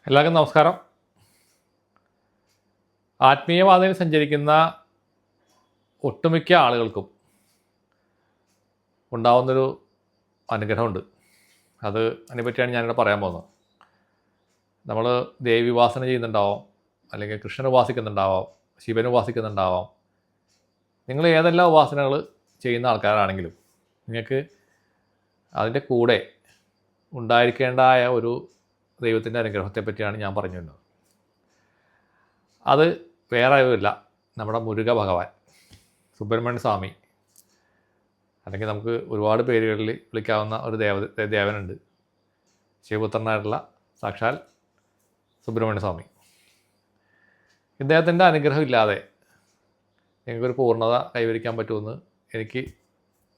എല്ലാവർക്കും നമസ്കാരം. ആത്മീയപാതയിൽ സഞ്ചരിക്കുന്ന ഒട്ടുമിക്ക ആളുകൾക്കും ഉണ്ടാവുന്നൊരു അനുഗ്രഹമുണ്ട്. അതിനെപ്പറ്റിയാണ് ഞാനിവിടെ പറയാൻ പോകുന്നത്. നമ്മൾ ദേവി ഉപാസന ചെയ്യുന്നുണ്ടാവാം, അല്ലെങ്കിൽ കൃഷ്ണൻ ഉപാസിക്കുന്നുണ്ടാവാം, ശിവൻ ഉപാസിക്കുന്നുണ്ടാവാം. നിങ്ങൾ ഏതെല്ലാം ഉപാസനകൾ ചെയ്യുന്ന ആൾക്കാരാണെങ്കിലും നിങ്ങൾക്ക് അതിൻ്റെ കൂടെ ഉണ്ടായിരിക്കേണ്ടതായ ഒരു ദൈവത്തിൻ്റെ അനുഗ്രഹത്തെ പറ്റിയാണ് ഞാൻ പറഞ്ഞു വരുന്നത്. അത് വേറെ ആരുമില്ല, നമ്മുടെ മുരുക ഭഗവാൻ, സുബ്രഹ്മണ്യ സ്വാമി, അല്ലെങ്കിൽ നമുക്ക് ഒരുപാട് പേരുകളിൽ വിളിക്കാവുന്ന ഒരു ദേവനുണ്ട്. ശിവപുത്രനായിട്ടുള്ള സാക്ഷാൽ സുബ്രഹ്മണ്യ സ്വാമി. ഇദ്ദേഹത്തിൻ്റെ അനുഗ്രഹം ഇല്ലാതെ നിങ്ങൾക്കൊരു പൂർണ്ണത കൈവരിക്കാൻ പറ്റുമെന്ന് എനിക്ക്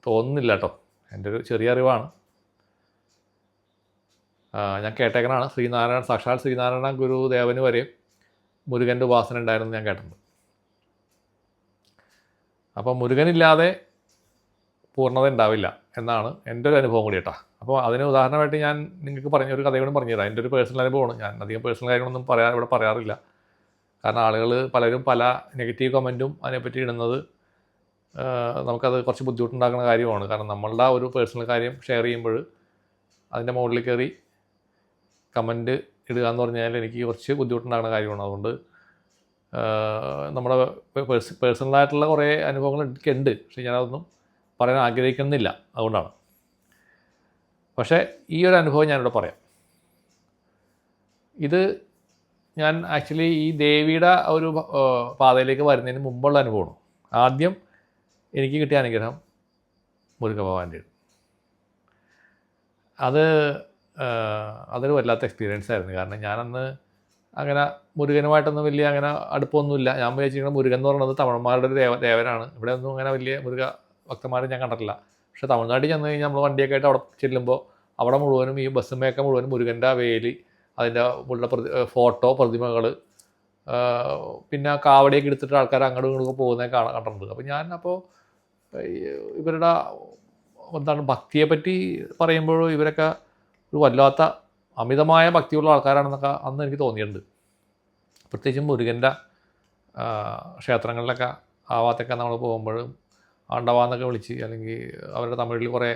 തോന്നുന്നില്ല കേട്ടോ. എൻ്റെ ഒരു ചെറിയ അറിവാണ്, ഞാൻ കേട്ടേക്കനാണ്. സാക്ഷാൽ ശ്രീനാരായണ ഗുരുദേവന് വരെ മുരുകൻ്റെ ഉപാസന ഉണ്ടായിരുന്നു ഞാൻ കേട്ടിട്ടുണ്ട്. അപ്പോൾ മുരുകനില്ലാതെ പൂർണ്ണത ഉണ്ടാവില്ല എന്നാണ് എൻ്റെ ഒരു അനുഭവം കൂടി കേട്ടോ. അപ്പോൾ അതിന് ഉദാഹരണമായിട്ട് ഞാൻ നിങ്ങൾക്ക് ഒരു കഥയോടും പറഞ്ഞുതരാം. എൻ്റെ ഒരു പേഴ്സണൽ അനുഭവമാണ്. ഞാൻ അധികം പേഴ്സണൽ കാര്യങ്ങളൊന്നും ഇവിടെ പറയാറില്ല. കാരണം ആളുകൾ പലരും പല നെഗറ്റീവ് കമൻറ്റും അതിനെപ്പറ്റി ഇടുന്നത് നമുക്കത് കുറച്ച് ബുദ്ധിമുട്ടുണ്ടാക്കുന്ന കാര്യമാണ്. കാരണം നമ്മളുടെ ആ ഒരു പേഴ്സണൽ കാര്യം ഷെയർ ചെയ്യുമ്പോൾ അതിൻ്റെ മുകളിൽ കയറി കമൻറ്റ് ഇടുക എന്ന് പറഞ്ഞാൽ എനിക്ക് കുറച്ച് ബുദ്ധിമുട്ടുണ്ടാകുന്ന കാര്യമാണ്. അതുകൊണ്ട് നമ്മുടെ പേഴ്സണലായിട്ടുള്ള കുറേ അനുഭവങ്ങൾ എനിക്കുണ്ട്, പക്ഷേ ഞാനതൊന്നും പറയാൻ ആഗ്രഹിക്കുന്നില്ല. അതുകൊണ്ടാണ്. പക്ഷേ ഈ ഒരു അനുഭവം ഞാനിവിടെ പറയാം. ഇത് ഞാൻ ആക്ച്വലി ഈ ദേവിയുടെ ഒരു പാതയിലേക്ക് വരുന്നതിന് മുമ്പുള്ള അനുഭവമാണ്. ആദ്യം എനിക്ക് കിട്ടിയ അനുഗ്രഹം മുരുക ഭഗവാന്റെ. അതൊരു വല്ലാത്ത എക്സ്പീരിയൻസ് ആയിരുന്നു. കാരണം ഞാനന്ന് അങ്ങനെ മുരുകനുമായിട്ടൊന്നും വലിയ അങ്ങനെ അടുപ്പമൊന്നുമില്ല. ഞാൻ വിചാരിച്ചിരിക്കുന്നത് മുരുകൻ എന്ന് പറയുന്നത് തമിഴന്മാരുടെ ഒരു ദേവനാണ്. ഇവിടെ ഒന്നും അങ്ങനെ വലിയ മുരുക ഭക്തന്മാരെ ഞാൻ കണ്ടിട്ടില്ല. പക്ഷേ തമിഴ്നാട്ടിൽ ചെന്ന് കഴിഞ്ഞാൽ നമ്മൾ വണ്ടിയൊക്കെ ആയിട്ട് അവിടെ ചെല്ലുമ്പോൾ അവിടെ മുഴുവനും ഈ ബസ്സുമേയൊക്കെ മുഴുവനും മുരുകൻ്റെ വേലി, അതിൻ്റെ ഉള്ള ഫോട്ടോ, പ്രതിമകൾ, പിന്നെ കാവടിയൊക്കെ എടുത്തിട്ട് ആൾക്കാർ അങ്ങോട്ടും ഇങ്ങോട്ടും പോകുന്നതൊക്കെ കണ്ടിട്ടുണ്ട്. അപ്പോൾ ഇവരുടെ ഭക്തിയെ പറ്റി പറയുമ്പോൾ ഇവരൊക്കെ ഒരു വല്ലാത്ത അമിതമായ ഭക്തിയുള്ള ആൾക്കാരാണെന്നൊക്കെ അന്ന് എനിക്ക് തോന്നിയിട്ടുണ്ട്. പ്രത്യേകിച്ചും മുരുകൻ്റെ ക്ഷേത്രങ്ങളിലൊക്കെ ആവാത്തൊക്കെ നമ്മൾ പോകുമ്പോഴും ആണ്ടവാന്നൊക്കെ വിളിച്ച്, അല്ലെങ്കിൽ അവരുടെ തമിഴിൽ കുറേ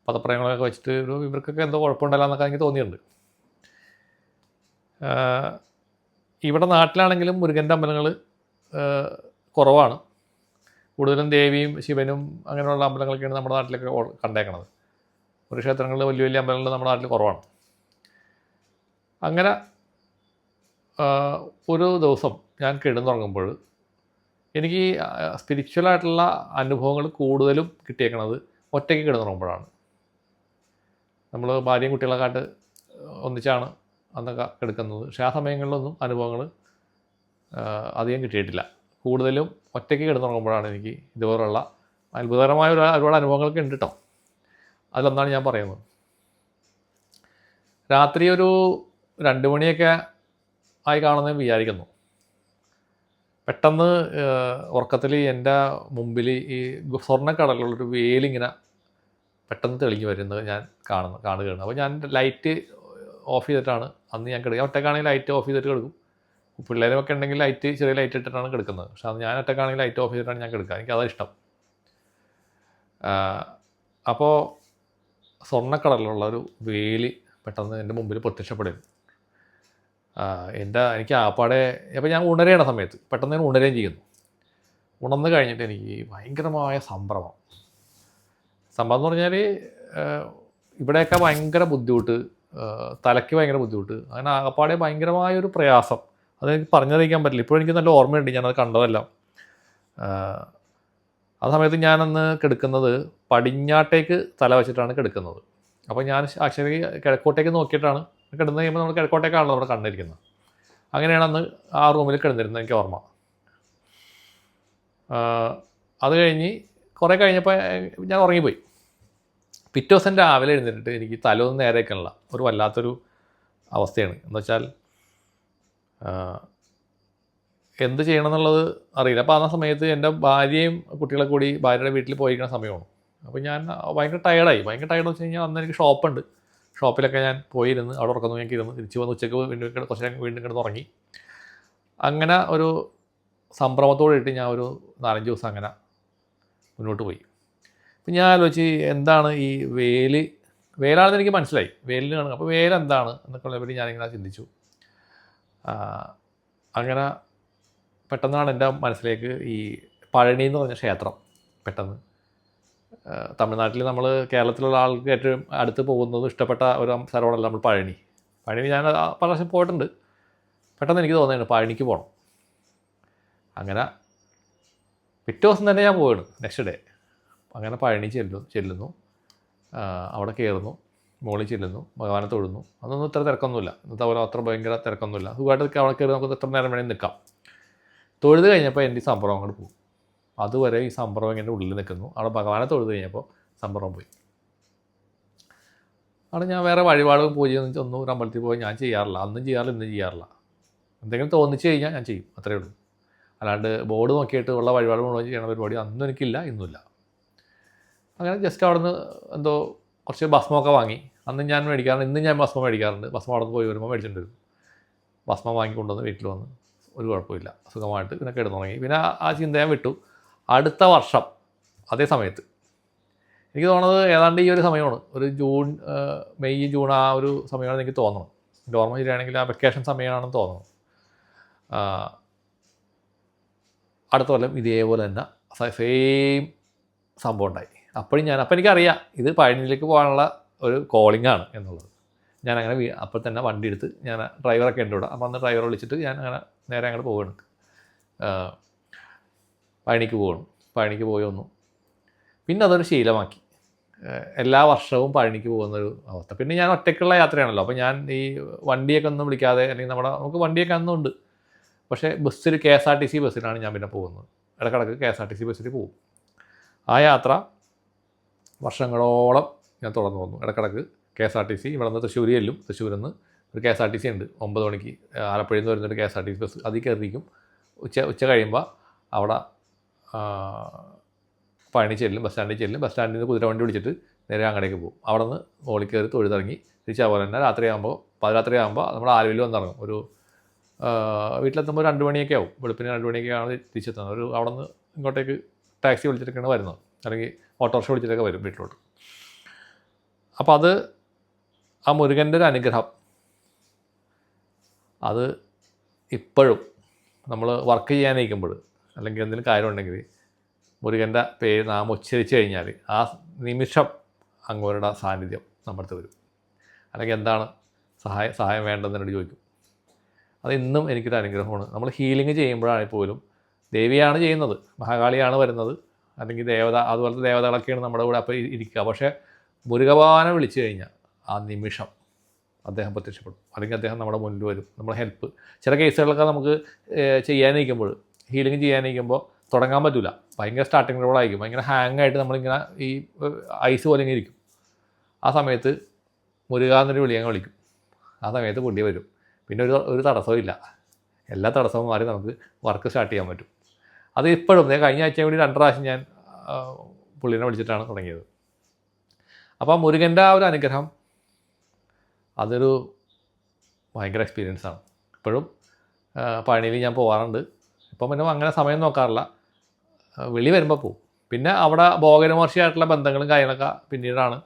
പദപ്രയങ്ങളൊക്കെ വെച്ചിട്ട് ഇവർക്കൊക്കെ എന്തോ കുഴപ്പമുണ്ടല്ലോ എന്നൊക്കെ എനിക്ക് തോന്നിയിട്ടുണ്ട്. ഇവിടെ നാട്ടിലാണെങ്കിലും മുരുകൻ്റെ അമ്പലങ്ങൾ കുറവാണ്. കൂടുതലും ദേവിയും ശിവനും അങ്ങനെയുള്ള അമ്പലങ്ങളൊക്കെയാണ് നമ്മുടെ നാട്ടിലൊക്കെ കണ്ടേക്കണത്. ഒരു ക്ഷേത്രങ്ങളിൽ വലിയ വലിയ അമ്പലങ്ങൾ നമ്മുടെ നാട്ടിൽ കുറവാണ്. അങ്ങനെ ഒരു ദിവസം ഞാൻ കിടന്നുറങ്ങുമ്പോൾ എനിക്ക് സ്പിരിച്വലായിട്ടുള്ള അനുഭവങ്ങൾ കൂടുതലും കിട്ടിയേക്കണത് ഒറ്റയ്ക്ക് കിടന്നുറങ്ങുമ്പോഴാണ്. നമ്മൾ ഭാര്യയും കുട്ടികളെക്കാട്ട് ഒന്നിച്ചാണ് അന്നൊക്കെ കിടക്കുന്നത്. പക്ഷേ ആ സമയങ്ങളിലൊന്നും അനുഭവങ്ങൾ അധികം കിട്ടിയിട്ടില്ല. കൂടുതലും ഒറ്റയ്ക്ക് കിടന്നുറങ്ങുമ്പോഴാണ് എനിക്ക് ഇതുപോലുള്ള അത്ഭുതകരമായ ഒരുപാട് അനുഭവങ്ങളൊക്കെ ഉണ്ട് കേട്ടോ. അതിലൊന്നാണ് ഞാൻ പറയുന്നത്. രാത്രി ഒരു 2 മണിയൊക്കെ ആയി കാണുന്നതെന്ന് വിചാരിക്കുന്നു. പെട്ടെന്ന് ഉറക്കത്തിൽ എൻ്റെ മുമ്പിൽ ഈ സ്വർണ്ണക്കടലുള്ളൊരു വേലിങ്ങനെ പെട്ടെന്ന് തെളിഞ്ഞ് വരുന്നത് ഞാൻ കാണുകയാണ്. അപ്പോൾ ഞാൻ ലൈറ്റ് ഓഫ് ചെയ്തിട്ടാണ് അന്ന് ഞാൻ കിടക്കുക. ഒറ്റക്കാണെങ്കിൽ ലൈറ്റ് ഓഫ് ചെയ്തിട്ട് കിടക്കും. പിള്ളേരൊക്കെ ഉണ്ടെങ്കിൽ ചെറിയ ലൈറ്റ് ഇട്ടിട്ടാണ് കിടക്കുന്നത്. പക്ഷേ അത് ഞാൻ ഒറ്റക്കാണെങ്കിൽ ലൈറ്റ് ഓഫ് ചെയ്തിട്ടാണ് ഞാൻ കിടക്കുക. എനിക്കതാണ് ഇഷ്ടം. അപ്പോൾ സ്വർണ്ണക്കടലുള്ള ഒരു വേലി പെട്ടെന്ന് എൻ്റെ മുമ്പിൽ പ്രത്യക്ഷപ്പെടുന്നു. എനിക്ക് ആപ്പാടെ അപ്പോൾ ഞാൻ ഉണരേണ്ട സമയത്ത് പെട്ടെന്ന് ഞാൻ ഉണരുകയും ചെയ്യുന്നു. ഉണർന്ന് കഴിഞ്ഞിട്ട് എനിക്ക് ഭയങ്കരമായ സംഭ്രമം എന്ന് പറഞ്ഞാൽ ഇവിടെയൊക്കെ ഭയങ്കര ബുദ്ധിമുട്ട്, തലയ്ക്ക് ഭയങ്കര ബുദ്ധിമുട്ട്, അങ്ങനെ ആകപ്പാടെ ഭയങ്കരമായൊരു പ്രയാസം. അതെനിക്ക് പറഞ്ഞറിയിക്കാൻ പറ്റില്ല. ഇപ്പോഴും എനിക്ക് നല്ല ഓർമ്മയുണ്ട്, ഞാനത് കണ്ടതെല്ലാം. ആ സമയത്ത് ഞാനന്ന് കിടക്കുന്നത് പടിഞ്ഞാട്ടേക്ക് തല വെച്ചിട്ടാണ് കിടക്കുന്നത്. അപ്പോൾ ഞാൻ ആക്ച്വലി കിഴക്കോട്ടേക്ക് നോക്കിയിട്ടാണ് കിടന്ന് കഴിയുമ്പോൾ നമ്മൾ കിഴക്കോട്ടേക്കാണല്ലോ നമ്മുടെ കണ്ടിരിക്കുന്നത്. അങ്ങനെയാണ് അന്ന് ആ റൂമിൽ കിടന്നിരുന്നത്, എനിക്ക് ഓർമ്മ. അത് കഴിഞ്ഞ് കുറേ കഴിഞ്ഞപ്പോൾ ഞാൻ ഉറങ്ങിപ്പോയി. പിറ്റേ ദിവസം രാവിലെ എഴുന്നേറ്റിട്ട് എനിക്ക് തലയൊന്നും നേരെ വയ്ക്കാനുള്ള ഒരു വല്ലാത്തൊരു അവസ്ഥയാണ്. എന്ന് വെച്ചാൽ എന്ത് ചെയ്യണം എന്നുള്ളത് അറിയില്ല. അപ്പോൾ ആ സമയത്ത് എൻ്റെ ഭാര്യയും കുട്ടികളെ കൂടി ഭാര്യയുടെ വീട്ടിൽ പോയിരിക്കുന്ന സമയമാണ്. അപ്പോൾ ഞാൻ ഭയങ്കര ടയർഡായി. ഭയങ്കര ടയർഡ് വെച്ച് കഴിഞ്ഞാൽ അന്ന് എനിക്ക് ഷോപ്പിലൊക്കെ ഞാൻ പോയിരുന്ന് അവിടെ ഉറക്കം നോക്കി ഇരുന്ന് തിരിച്ച് വന്ന് ഉച്ചയ്ക്ക് വീണ്ടും കുറച്ച് നേരം വീണ്ടും കിടന്ന് ഉറങ്ങി. അങ്ങനെ ഒരു സംഭ്രമത്തോടെ ഇട്ട് ഞാൻ ഒരു 4-5 ദിവസം അങ്ങനെ മുന്നോട്ട് പോയി. അപ്പം ഞാൻ ആലോചിച്ച് എന്താണ് ഈ വേലാണെന്ന് എനിക്ക് മനസ്സിലായി, വേലിന് കാണുക. അപ്പോൾ വേലെന്താണ് എന്നൊക്കെ ഉള്ളതിനെ ഞാനിങ്ങനെ ചിന്തിച്ചു. അങ്ങനെ പെട്ടെന്നാണ് എൻ്റെ മനസ്സിലേക്ക് ഈ പഴനി എന്ന് പറഞ്ഞ ക്ഷേത്രം പെട്ടെന്ന്. തമിഴ്നാട്ടിൽ നമ്മൾ കേരളത്തിലുള്ള ആൾക്ക് ഏറ്റവും അടുത്ത് പോകുന്നത് ഇഷ്ടപ്പെട്ട ഒരു സ്ഥലമാണല്ലോ നമ്മൾ പഴനി. ഞാൻ പല പ്രാവശ്യം പോയിട്ടുണ്ട്. പെട്ടെന്ന് എനിക്ക് തോന്നുന്നുണ്ട് പഴനിക്ക് പോകണം. അങ്ങനെ പിറ്റേ ദിവസം തന്നെ ഞാൻ പോവുകയാണ്, നെക്സ്റ്റ് ഡേ. അങ്ങനെ പഴനി ചെല്ലുന്നു, അവിടെ കയറുന്നു, മുകളിൽ ചെല്ലുന്നു, ഭഗവാനെ തൊഴുന്നു. അതൊന്നും ഇത്ര തിരക്കൊന്നുമില്ല, ഇന്നത്തെ പോലെ അത്ര ഭയങ്കര തിരക്കൊന്നുമില്ല. സുഖമായിട്ട് അവിടെ കയറി നമുക്ക് എത്ര നേരം വേണമെങ്കിൽ നിൽക്കാം. തൊഴുത് കഴിഞ്ഞപ്പോൾ എൻ്റെ ഈ സംഭവം അങ്ങോട്ട് പോകും. അതുവരെ ഈ സംഭവം ഇങ്ങനെ ഉള്ളിൽ നിൽക്കുന്നു. അവിടെ ഭഗവാനെ തൊഴുത് കഴിഞ്ഞപ്പോൾ സംഭവം പോയി. അവിടെ ഞാൻ വേറെ വഴിപാടും പൂജയൊന്നും ഒന്നും ഒരു അമ്പലത്തിൽ പോയി ഞാൻ ചെയ്യാറില്ല, അന്നും ചെയ്യാറില്ല, ഇന്നും ചെയ്യാറില്ല. എന്തെങ്കിലും തോന്നിച്ച് കഴിഞ്ഞാൽ ഞാൻ ചെയ്യും, അത്രയേ ഉള്ളൂ. അല്ലാണ്ട് ബോർഡ് നോക്കിയിട്ട് ഉള്ള വഴിപാട് മുഴുവൻ ചെയ്യണ പരിപാടി അന്നും എനിക്കില്ല, ഇന്നുമില്ല. അങ്ങനെ ജസ്റ്റ് അവിടെ നിന്ന് എന്തോ കുറച്ച് ഭസ്മമൊക്കെ വാങ്ങി. അന്ന് ഞാൻ മേടിക്കാറുണ്ട്, ഇന്നും ഞാൻ ഭസ്മം മേടിക്കാറുണ്ട്. ഭസ്മം അവിടെ നിന്ന് പോയി വരുമ്പോൾ മേടിച്ചിട്ട് വരും. ഭസ്മം വാങ്ങിക്കൊണ്ടുവന്ന് വീട്ടിൽ വന്ന് ഒരു കുഴപ്പമില്ല, സുഖമായിട്ട് പിന്നെ കിടന്നു തുടങ്ങി. പിന്നെ ആ ചിന്ത ഞാൻ വിട്ടു. അടുത്ത വർഷം അതേ സമയത്ത് എനിക്ക് തോന്നുന്നത് ഏതാണ്ട് ഈ ഒരു സമയമാണ്, ഒരു മെയ് ജൂൺ ആ ഒരു സമയമാണെന്ന് എനിക്ക് തോന്നണം. എൻ്റെ ഓർമ്മ ശരിയാണെങ്കിൽ ആ വെക്കേഷൻ സമയമാണെന്ന് തോന്നുന്നു. അടുത്ത കൊല്ലം ഇതേപോലെ തന്നെ സെയിം സംഭവം ഉണ്ടായി. അപ്പം എനിക്കറിയാം ഇത് പഴനിയിലേക്ക് പോകാനുള്ള ഒരു കോളിംഗാണ് എന്നുള്ളത്. ഞാനങ്ങനെ അപ്പോൾ തന്നെ വണ്ടി എടുത്ത്, ഞാൻ ഡ്രൈവറൊക്കെ ഉണ്ട് ഇവിടെ. അപ്പം അന്ന് ഡ്രൈവറെ വിളിച്ചിട്ട് ഞാൻ അങ്ങനെ നേരെ അങ്ങോട്ട് പോവുകയാണ്, പഴനിക്ക് പോയി വന്നു. പിന്നെ അതൊരു ശീലമാക്കി, എല്ലാ വർഷവും പഴനിക്ക് പോകുന്നൊരു അവസ്ഥ. പിന്നെ ഞാൻ ഒറ്റയ്ക്കുള്ള യാത്രയാണല്ലോ, അപ്പോൾ ഞാൻ ഈ വണ്ടിയൊക്കെ ഒന്നും വിളിക്കാതെ, അല്ലെങ്കിൽ നമുക്ക് വണ്ടിയൊക്കെ അന്നും ഉണ്ട്. പക്ഷേ ബസ്സിൽ KSRTC ബസ്സിലാണ് ഞാൻ പിന്നെ പോകുന്നത്. ഇടക്കിടക്ക് KSRTC ബസ്സിൽ പോകും. ആ യാത്ര വർഷങ്ങളോളം ഞാൻ തുടർന്ന് വന്നു. ഇടക്കിടക്ക് KSRTC ഇവിടെ നിന്ന് തൃശ്ശൂർ ചെല്ലും. തൃശ്ശൂരിൽ നിന്ന് ഒരു KSRTC ഉണ്ട് 9 മണിക്ക്, ആലപ്പുഴയിൽ നിന്ന് വരുന്നൊരു KSRTC ബസ്. അതിൽ കയറിയിരിക്കും. ഉച്ച കഴിയുമ്പോൾ അവിടെ പഴനി ചെല്ലും, ബസ് സ്റ്റാൻഡിൽ നിന്ന് കുതിരവണ്ടി വിളിച്ചിട്ട് നേരെ അങ്ങടേക്ക് പോകും. അവിടെ നിന്ന് മുകളിൽ കയറി തൊഴുതിറങ്ങി തിരിച്ച് അതുപോലെ തന്നെ പാതിരാത്രിയാകുമ്പോൾ നമ്മൾ ആലുവയിൽ വന്നിറങ്ങും. ഒരു വീട്ടിലെത്തുമ്പോൾ 2 മണിയൊക്കെ ആവും, വെളുപ്പിന് 2 മണിയൊക്കെയാണ് തിരിച്ചെത്തുന്നത്. അവിടെ നിന്ന് ഇങ്ങോട്ടേക്ക് ടാക്സി വിളിച്ചിട്ടൊക്കെയാണ് വരുന്നത്, അല്ലെങ്കിൽ ഓട്ടോറിക്ഷ വിളിച്ചിട്ടൊക്കെ വരും വീട്ടിലോട്ട്. അപ്പോൾ അത് ആ മുരുകൻ്റെ ഒരു അനുഗ്രഹം, അത് ഇപ്പോഴും നമ്മൾ വർക്ക് ചെയ്യാനിരിക്കുമ്പോൾ അല്ലെങ്കിൽ എന്തെങ്കിലും കാര്യമുണ്ടെങ്കിൽ മുരുകൻ്റെ പേര് നാം ഉച്ചരിച്ച് കഴിഞ്ഞാൽ ആ നിമിഷം അങ്ങോരുടെ സാന്നിധ്യം നമ്മുടെ അടുത്ത് വരും. അല്ലെങ്കിൽ എന്താണ് സഹായം വേണ്ടതെന്നോട് ചോദിക്കും. അത് ഇന്നും എനിക്കൊരു അനുഗ്രഹമാണ്. നമ്മൾ ഹീലിംഗ് ചെയ്യുമ്പോഴാണെങ്കിൽ പോലും ദേവിയാണ് ചെയ്യുന്നത്, മഹാകാളിയാണ് വരുന്നത്, അല്ലെങ്കിൽ അതുപോലത്തെ ദേവതകളൊക്കെയാണ് നമ്മുടെ കൂടെ അപ്പോൾ ഇരിക്കുക. പക്ഷേ മുരുകഭഗവാനെ വിളിച്ചു കഴിഞ്ഞാൽ ആ നിമിഷം അദ്ദേഹം പ്രത്യക്ഷപ്പെടും, അല്ലെങ്കിൽ അദ്ദേഹം നമ്മുടെ മുന്നിൽ വരും, നമ്മുടെ ഹെൽപ്പ്. ചില കേസുകളൊക്കെ നമുക്ക് ചെയ്യാനിരിക്കുമ്പോൾ, ഹീലിംഗ് ചെയ്യാനിരിക്കുമ്പോൾ തുടങ്ങാൻ പറ്റില്ല, ഭയങ്കര സ്റ്റാർട്ടിങ് ട്രബിളായിരിക്കും, ഭയങ്കര ഹാങ് ആയിട്ട് നമ്മളിങ്ങനെ ഈ ഐസ് പോലെ ഇങ്ങനെ ഇരിക്കും. ആ സമയത്ത് മുരുക എന്നൊരു വിളിക്കും. ആ സമയത്ത് പുള്ളി വരും. പിന്നെ ഒരു തടസ്സവും ഇല്ല, എല്ലാ തടസ്സവും മാറി നമുക്ക് വർക്ക് സ്റ്റാർട്ട് ചെയ്യാൻ പറ്റും. അത് ഇപ്പോഴും കഴിഞ്ഞ ആഴ്ച കൂടി 2 പ്രാവശ്യം ഞാൻ പുള്ളിനെ വിളിച്ചിട്ടാണ് തുടങ്ങിയത്. അപ്പോൾ മുരുകൻ്റെ ആ ഒരു അനുഗ്രഹം അതൊരു ഭയങ്കര എക്സ്പീരിയൻസാണ്. ഇപ്പോഴും പഴനിയിൽ ഞാൻ പോകാറുണ്ട്. ഇപ്പം പിന്നെ അങ്ങനെ സമയം നോക്കാറില്ല, വിളി വരുമ്പോൾ പോവും. പിന്നെ അവിടെ ഭോഗനമഹർഷിയായിട്ടുള്ള ബന്ധങ്ങളും കാര്യങ്ങളൊക്കെ പിന്നീടാണ്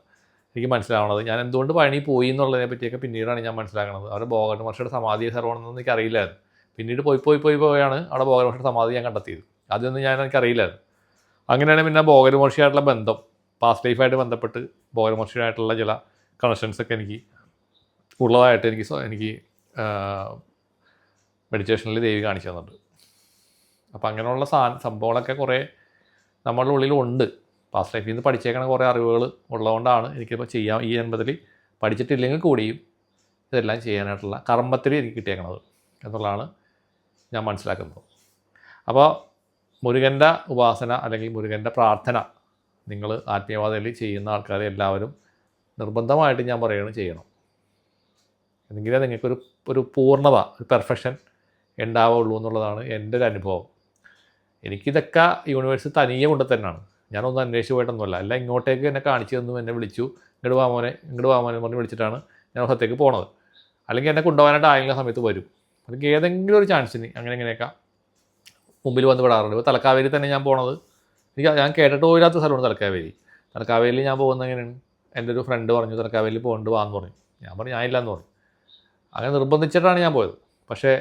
എനിക്ക് മനസ്സിലാവുന്നത്. ഞാൻ എന്തുകൊണ്ട് പഴനി പോയി എന്നുള്ളതിനെ പറ്റിയൊക്കെ പിന്നീടാണ് ഞാൻ മനസ്സിലാക്കുന്നത്. അവിടെ ഭോഗനമഹർഷിയുടെ സമാധി സർവണമെന്നൊന്നും എനിക്കറിയില്ലായിരുന്നു. പിന്നീട് പോയാണ് അവിടെ ഭോഗനമഹർഷിയുടെ സമാധി ഞാൻ കണ്ടെത്തിയത്. അതൊന്നും എനിക്കറിയില്ലായിരുന്നു. അങ്ങനെയാണ് പിന്നെ ഭോഗനമഹർഷിയായിട്ടുള്ള ബന്ധം, പാസ്റ്റ് ലൈഫായിട്ട് ബന്ധപ്പെട്ട് ഭോഗനമഹർഷിയായിട്ടുള്ള ചില കണക്ഷൻസൊക്കെ എനിക്ക് ഉള്ളതായിട്ട് എനിക്ക് മെഡിറ്റേഷനിൽ ദേവി കാണിച്ചു തന്നിട്ടുണ്ട്. അപ്പോൾ അങ്ങനെയുള്ള സംഭവങ്ങളൊക്കെ കുറേ നമ്മളുടെ ഉള്ളിലുണ്ട്. പാസ്റ്റ് ലൈഫിൽ നിന്ന് പഠിച്ചേക്കണ കുറേ അറിവുകൾ ഉള്ളതുകൊണ്ടാണ് എനിക്കിപ്പോൾ ഈ ജന്മത്തിൽ പഠിച്ചിട്ടില്ലെങ്കിൽ കൂടിയും ഇതെല്ലാം ചെയ്യാനായിട്ടുള്ള കർമ്മത്തിൽ എനിക്ക് കിട്ടിയേക്കണത് എന്നുള്ളതാണ് ഞാൻ മനസ്സിലാക്കുന്നത്. അപ്പോൾ മുരുകൻ്റെ ഉപാസന അല്ലെങ്കിൽ മുരുകൻ്റെ പ്രാർത്ഥന നിങ്ങൾ ആത്മീയവാദത്തിൽ ചെയ്യുന്ന ആൾക്കാരെ എല്ലാവരും നിർബന്ധമായിട്ട് ഞാൻ പറയുന്നത് ചെയ്യണം. എന്നെങ്കിലേ നിങ്ങൾക്കൊരു പൂർണ്ണത, ഒരു പെർഫെക്ഷൻ ഉണ്ടാവുള്ളൂ എന്നുള്ളതാണ് എൻ്റെ ഒരു അനുഭവം. എനിക്കിതൊക്കെ യൂണിവേഴ്സ് തനിയെ കൊണ്ട് തന്നെയാണ്, ഞാനൊന്നും അന്വേഷിച്ച് പോയിട്ടൊന്നുമല്ല. എല്ലാം ഇങ്ങോട്ടേക്ക് എന്നെ കാണിച്ചു തന്നു, എന്നെ വിളിച്ചു, ഇങ്ങോട്ട് വാ മോനെ പറഞ്ഞ് വിളിച്ചിട്ടാണ് ഞാൻ സ്ഥലത്തേക്ക് പോണത്. അല്ലെങ്കിൽ എന്നെ കൊണ്ടുപോകാനായിട്ട് ആയെങ്കിലും സമയത്ത് വരും. അല്ലെങ്കിൽ ഏതെങ്കിലും ഒരു ചാൻസിന് ഇങ്ങനെയൊക്കെ മുമ്പിൽ വന്ന് വിടാറുണ്ട്. ഇപ്പോൾ തലക്കാവേരി തന്നെ ഞാൻ പോണത് ഞാൻ കേട്ടിട്ട് പോയില്ലാത്ത സ്ഥലമാണ് തലക്കാവേരി. തലക്കാവേരിയിൽ ഞാൻ പോകുന്നത് എങ്ങനെയാണ്, എൻ്റെ ഒരു ഫ്രണ്ട് പറഞ്ഞു തലക്കാവേരിയിൽ പോകേണ്ട വാന്ന് പറഞ്ഞു. ഞാൻ പറഞ്ഞു ഞാനില്ല എന്ന് പറഞ്ഞു. അങ്ങനെ നിർബന്ധിച്ചിട്ടാണ് ഞാൻ പോയത്. പക്ഷേ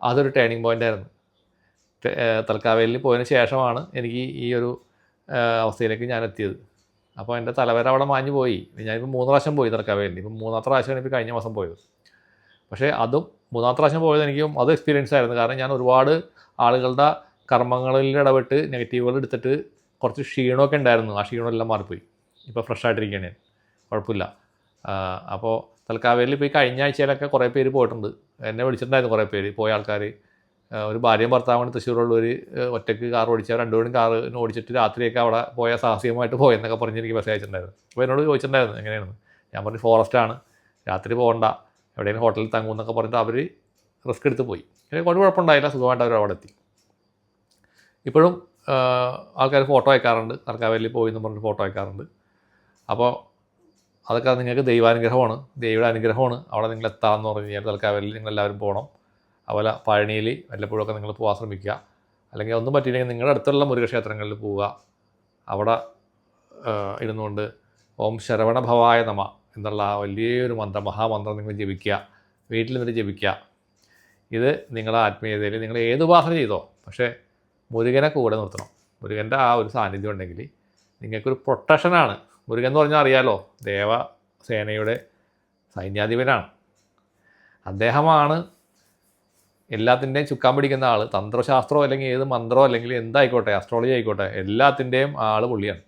അതൊരു ടേണിംഗ് പോയിൻ്റ് ആയിരുന്നു. തലക്കാവേലിൽ പോയതിന് ശേഷമാണ് എനിക്ക് ഈ ഒരു അവസ്ഥയിലേക്ക് ഞാൻ എത്തിയത്. അപ്പോൾ എൻ്റെ തലവര അവിടെ മാഞ്ഞു പോയി. ഞാനിപ്പോൾ 3 പ്രാവശ്യം പോയി തലക്കാവേലിൽ. ഇപ്പം 3ാമത്തെ പ്രാവശ്യമാണ് ഇപ്പോൾ കഴിഞ്ഞ മാസം പോയത്. പക്ഷേ അതും 3ാമത്തെ പ്രാവശ്യം പോയത് എനിക്കും അത് എക്സ്പീരിയൻസ് ആയിരുന്നു. കാരണം ഞാൻ ഒരുപാട് ആളുകളുടെ കർമ്മങ്ങളിൽ ഇടപെട്ട് നെഗറ്റീവുകൾ എടുത്തിട്ട് കുറച്ച് ക്ഷീണമൊക്കെ ഉണ്ടായിരുന്നു. ആ ക്ഷീണമെല്ലാം മാറിപ്പോയി. ഇപ്പോൾ ഫ്രഷ് ആയിട്ടിരിക്കുകയാണ് ഞാൻ, കുഴപ്പമില്ല. അപ്പോൾ തലക്കാവേലിൽ ഇപ്പോൾ ഈ കഴിഞ്ഞ ആഴ്ചയിലൊക്കെ കുറേ പേര് പോയിട്ടുണ്ട്. എന്നെ വിളിച്ചിട്ടുണ്ടായിരുന്നു കുറേ പേര് പോയ ആൾക്കാർ. ഒരു ഭാര്യയും ഭർത്താവാണ് തൃശ്ശൂരുള്ളവർ ഒറ്റയ്ക്ക് കാർ ഓടിച്ചാൽ 2 പേരും കാറിന് ഓടിച്ചിട്ട് രാത്രിയൊക്കെ അവിടെ പോയ സാഹസികമായിട്ട് പോയെന്നൊക്കെ പറഞ്ഞ് എനിക്ക് മെസ്സേജ് അയച്ചിട്ടുണ്ടായിരുന്നു. അപ്പോൾ എന്നോട് ചോദിച്ചിട്ടുണ്ടായിരുന്നു എങ്ങനെയാണെന്ന്. ഞാൻ പറഞ്ഞു ഫോറസ്റ്റാണ്, രാത്രി പോകണ്ട, എവിടെയെങ്കിലും ഹോട്ടലിൽ തങ്ങുമെന്നൊക്കെ പറഞ്ഞിട്ട് അവർ റിസ്ക് എടുത്ത് പോയി. എനിക്ക് കൊണ്ട് കുഴപ്പമുണ്ടായില്ല, സുഖമായിട്ട് അവർ അവിടെ എത്തി. ഇപ്പോഴും ആൾക്കാർ ഫോട്ടോ അയക്കാറുണ്ട്, തലക്കാവേലിൽ പോയി എന്ന് പറഞ്ഞിട്ട് ഫോട്ടോ അയക്കാറുണ്ട്. അപ്പോൾ അതൊക്കെ നിങ്ങൾക്ക് ദൈവാനുഗ്രഹമാണ്, ദൈവയുടെ അനുഗ്രഹമാണ് അവിടെ നിങ്ങൾ എത്താമെന്ന് പറഞ്ഞു കഴിഞ്ഞാൽ. തലക്കാവേലിൽ നിങ്ങളെല്ലാവരും പോകണം. അതുപോലെ പഴനിയിൽ വല്ലപ്പോഴൊക്കെ നിങ്ങൾ പോകാൻ ശ്രമിക്കുക. അല്ലെങ്കിൽ ഒന്നും പറ്റിയില്ലെങ്കിൽ നിങ്ങളുടെ അടുത്തുള്ള മുരുകക്ഷേത്രങ്ങളിൽ പോവുക. അവിടെ ഇരുന്നുകൊണ്ട് ഓം ശരവണ ഭവായ നമ എന്നുള്ള വലിയൊരു മന്ത്രം, മഹാമന്ത്രം നിങ്ങൾ ജപിക്കുക. വീട്ടിൽ നിന്നിട്ട് ജപിക്കുക. ഇത് നിങ്ങളുടെ ആത്മീയതയിൽ നിങ്ങൾ ഏത് ഉപാസന ചെയ്തോ, പക്ഷേ മുരുകനെ കൂടെ നിർത്തണം. മുരുകൻ്റെ ആ ഒരു സാന്നിധ്യം ഉണ്ടെങ്കിൽ നിങ്ങൾക്കൊരു പ്രൊട്ടക്ഷനാണ്. മുരുകൻ എന്ന് പറഞ്ഞാൽ അറിയാലോ, ദേവസേനയുടെ സൈന്യാധിപനാണ്. അദ്ദേഹമാണ് എല്ലാത്തിൻ്റെയും ചുക്കാൻ പിടിക്കുന്ന ആൾ. തന്ത്രശാസ്ത്രമോ അല്ലെങ്കിൽ ഏത് മന്ത്രമോ അല്ലെങ്കിൽ എന്തായിക്കോട്ടെ, അസ്ട്രോളജി ആയിക്കോട്ടെ, എല്ലാത്തിൻ്റെയും ആൾ പുള്ളിയാണ്.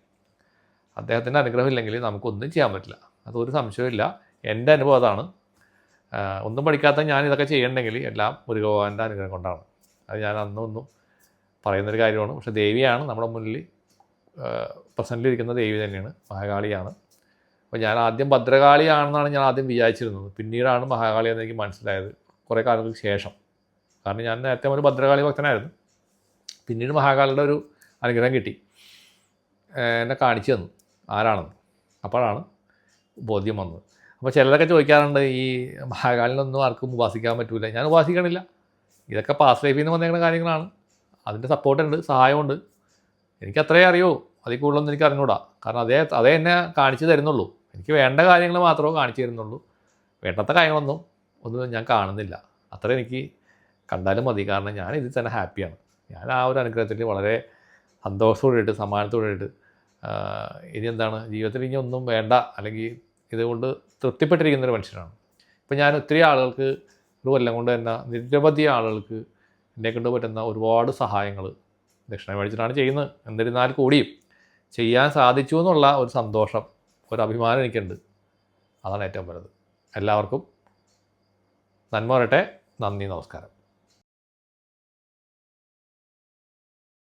അദ്ദേഹത്തിൻ്റെ അനുഗ്രഹം ഇല്ലെങ്കിൽ നമുക്കൊന്നും ചെയ്യാൻ പറ്റില്ല. അതൊരു സംശയമില്ല. എൻ്റെ അനുഭവം അതാണ്. ഒന്നും പഠിക്കാത്ത ഞാൻ ഇതൊക്കെ ചെയ്യണമെങ്കിൽ എല്ലാം മുരുകഭഗവാൻ്റെ അനുഗ്രഹം കൊണ്ടാണ്. അത് ഞാൻ അന്നൊന്നും പറയുന്നൊരു കാര്യമാണ്. പക്ഷേ ദേവിയാണ് നമ്മുടെ മുന്നിൽ പ്രസൻറ്റിലിരിക്കുന്ന ദേവി തന്നെയാണ്, മഹാകാളിയാണ്. അപ്പോൾ ഞാൻ ആദ്യം ഭദ്രകാളിയാണെന്നാണ് ഞാൻ ആദ്യം വിചാരിച്ചിരുന്നത്. പിന്നീടാണ് മഹാകാളി എന്ന് എനിക്ക് മനസ്സിലായത് കുറേ കാലങ്ങൾക്ക് ശേഷം. കാരണം ഞാൻ നേരത്തെ ഒരു ഭദ്രകാളി ഭക്തനായിരുന്നു. പിന്നീട് മഹാകാളിയുടെ ഒരു അനുഗ്രഹം കിട്ടി, എന്നെ കാണിച്ചു തന്നു ആരാണെന്ന്. അപ്പോഴാണ് ബോധ്യം വന്നത്. അപ്പോൾ ചിലരൊക്കെ ചോദിക്കാറുണ്ട്, ഈ മഹാകാളിനൊന്നും ആർക്കും ഉപാസിക്കാൻ പറ്റില്ല. ഞാൻ ഉപാസിക്കണില്ല. ഇതൊക്കെ പാസ്റ്റ് ലൈഫിൽ നിന്ന് വന്നേക്കുന്ന കാര്യങ്ങളാണ്. അതിൻ്റെ സപ്പോർട്ടുണ്ട്, സഹായമുണ്ട്. എനിക്ക് അത്രേ അറിയൂ, അതിൽ കൂടുതലൊന്നും എനിക്ക് അറിഞ്ഞൂടാ. കാരണം അതേ എന്നെ കാണിച്ചു തരുന്നുള്ളൂ. എനിക്ക് വേണ്ട കാര്യങ്ങൾ മാത്രമേ കാണിച്ചു തരുന്നുള്ളൂ. വേണ്ടാത്ത കാര്യങ്ങളൊന്നും ഞാൻ കാണുന്നില്ല. അത്ര എനിക്ക് കണ്ടാലും മതി. കാരണം ഞാൻ ഇതിൽ തന്നെ ഹാപ്പിയാണ്. ഞാൻ ആ ഒരു അനുഗ്രഹത്തിൽ വളരെ സന്തോഷത്തോടെയായിട്ട് സമാധാനത്തോടെയായിട്ട് ഇനി എന്താണ് ജീവിതത്തിൽ ഇനി ഒന്നും വേണ്ട, അല്ലെങ്കിൽ ഇതുകൊണ്ട് തൃപ്തിപ്പെട്ടിരിക്കുന്നൊരു മനുഷ്യനാണ്. ഇപ്പം ഞാൻ ഒത്തിരി ആളുകൾക്ക് ഒരു കൊല്ലം കൊണ്ട് തന്നെ നിരവധി ആളുകൾക്ക് എന്നെ കൊണ്ട് പറ്റുന്ന ഒരുപാട് സഹായങ്ങൾ ദക്ഷിണ മേടിച്ചിട്ടാണ് ചെയ്യുന്നത്. എന്നിരുന്നാൽ കൂടിയും ചെയ്യാൻ സാധിച്ചു എന്നുള്ള ഒരു സന്തോഷം, ഒരു അഭിമാനം എനിക്കുണ്ട്. അതാണ് ഏറ്റവും വലുത്. എല്ലാവർക്കും നന്മ വരട്ടെ. നന്ദി, നമസ്കാരം.